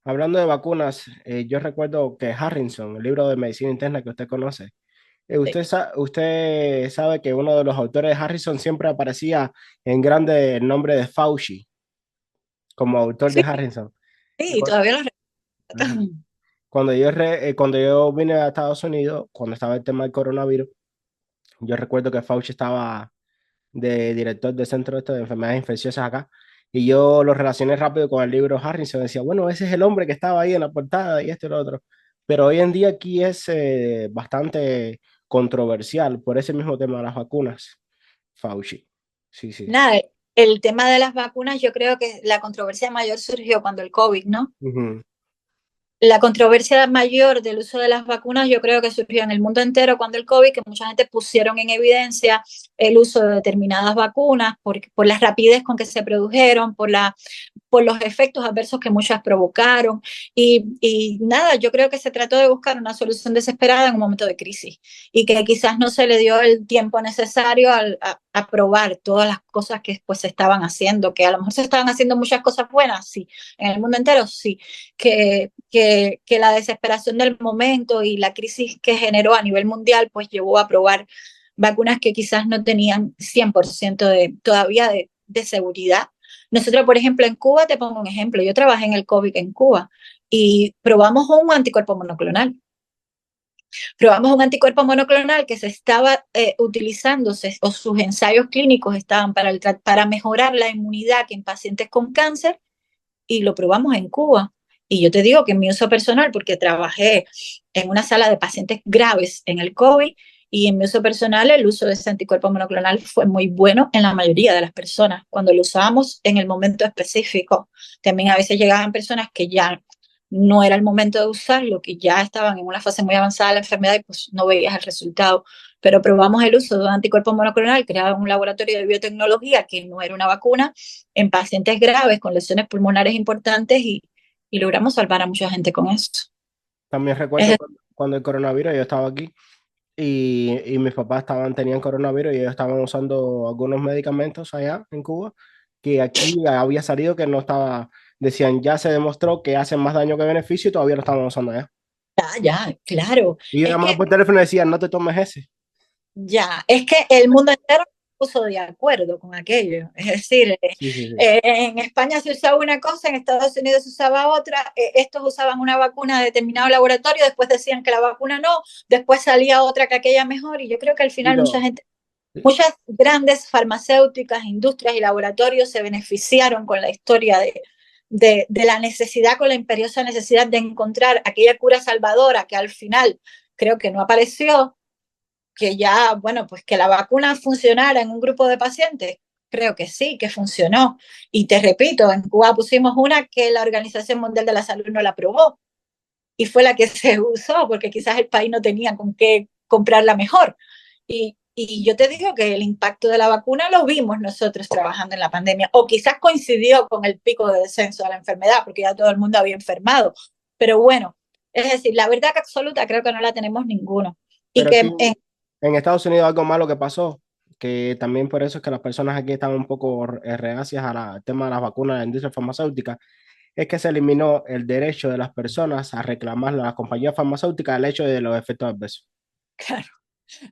Hablando de vacunas, yo recuerdo que Harrison, el libro de medicina interna que usted conoce, Sí, usted sabe que uno de los autores de Harrison siempre aparecía en grande el nombre de Fauci como autor de sí, Harrison. Y sí, cu- todavía lo ajá. recuerdo. Cuando yo vine a Estados Unidos, cuando estaba el tema del coronavirus, yo recuerdo que Fauci estaba de director del Centro de Enfermedades Infecciosas acá. Y yo lo relacioné rápido con el libro Harrison. Decía, bueno, ese es el hombre que estaba ahí en la portada y esto y lo otro. Pero hoy en día aquí es bastante controversial por ese mismo tema de las vacunas. Fauci. Sí, sí. Nada, el tema de las vacunas, yo creo que la controversia mayor surgió cuando el COVID, ¿no? Ujú. La controversia mayor del uso de las vacunas yo creo que surgió en el mundo entero cuando el COVID, que mucha gente pusieron en evidencia el uso de determinadas vacunas por la rapidez con que se produjeron, por los efectos adversos que muchas provocaron. Y nada, yo creo que se trató de buscar una solución desesperada en un momento de crisis y que quizás no se le dio el tiempo necesario a probar todas las cosas que pues se estaban haciendo, que a lo mejor se estaban haciendo muchas cosas buenas, sí, en el mundo entero, sí, que la desesperación del momento y la crisis que generó a nivel mundial pues llevó a probar vacunas que quizás no tenían 100% todavía de seguridad. Nosotros, por ejemplo, en Cuba, te pongo un ejemplo, yo trabajé en el COVID en Cuba y probamos un anticuerpo monoclonal que se estaba utilizándose o sus ensayos clínicos estaban para mejorar la inmunidad que en pacientes con cáncer y lo probamos en Cuba. Y yo te digo que en mi uso personal, porque trabajé en una sala de pacientes graves en el COVID, y en mi uso personal el uso de ese anticuerpo monoclonal fue muy bueno en la mayoría de las personas, cuando lo usábamos en el momento específico. También a veces llegaban personas que ya no era el momento de usarlo, que ya estaban en una fase muy avanzada de la enfermedad y pues no veías el resultado. Pero probamos el uso de un anticuerpo monoclonal creado en un laboratorio de biotecnología que no era una vacuna en pacientes graves con lesiones pulmonares importantes y logramos salvar a mucha gente con eso. También recuerdo Es, cuando el coronavirus, yo estaba aquí y mis papás tenían coronavirus y ellos estaban usando algunos medicamentos allá en Cuba, que aquí había salido que no estaba, decían, ya se demostró que hacen más daño que beneficio y todavía lo estaban usando allá. ya, claro. Y yo llamaba por teléfono y decían, no te tomes ese. Es que el mundo entero se puso de acuerdo con aquello. Es decir, Sí, sí, sí. en España se usaba una cosa, en Estados Unidos se usaba otra, estos usaban una vacuna de determinado laboratorio, después decían que la vacuna no, después salía otra que aquella mejor, y yo creo que al Y final mucha lo, gente, muchas grandes farmacéuticas, industrias y laboratorios se beneficiaron con la historia de la necesidad, con la imperiosa necesidad de encontrar aquella cura salvadora que al final creo que no apareció, que ya, bueno, pues que la vacuna funcionara en un grupo de pacientes. Creo que sí, que funcionó. Y te repito, en Cuba pusimos una que la Organización Mundial de la Salud no la aprobó y fue la que se usó porque quizás el país no tenía con qué comprarla mejor. Y yo te digo que el impacto de la vacuna lo vimos nosotros trabajando en la pandemia, o quizás coincidió con el pico de descenso de la enfermedad, porque ya todo el mundo había enfermado. Pero bueno, es decir, la verdad que absoluta creo que no la tenemos ninguno. Y pero aquí que en Estados Unidos algo malo que pasó, que también por eso es que las personas aquí están un poco reacias al tema de las vacunas de la industria farmacéutica, es que se eliminó el derecho de las personas a reclamar a las compañías farmacéuticas el hecho de los efectos adversos. claro,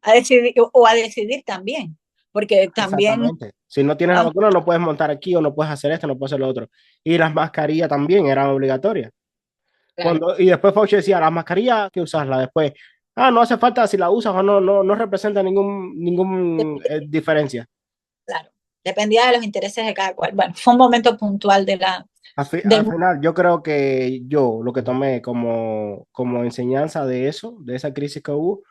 a decidir, o a decidir también, porque también, Exactamente. Si no tienes la ah, vacuna, no puedes montar aquí o no puedes hacer esto, no puedes hacer lo otro. Y las mascarillas también eran obligatorias. claro, Y después Fauci decía, las mascarillas, que usarlas después. No hace falta si la usas o no, no representa ningún diferencia. claro, dependía de los intereses de cada cual. Bueno, fue un momento puntual del Al mundo. final, yo creo que yo lo que tomé como enseñanza de eso, de esa crisis que hubo,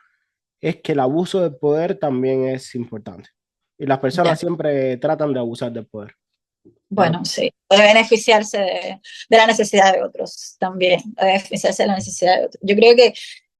es que el abuso de poder también es importante. Y las Ya. personas siempre tratan de abusar del poder. Pero Bueno, sí, puede beneficiarse de la necesidad de otros también, puede beneficiarse de la necesidad de otros. Yo creo que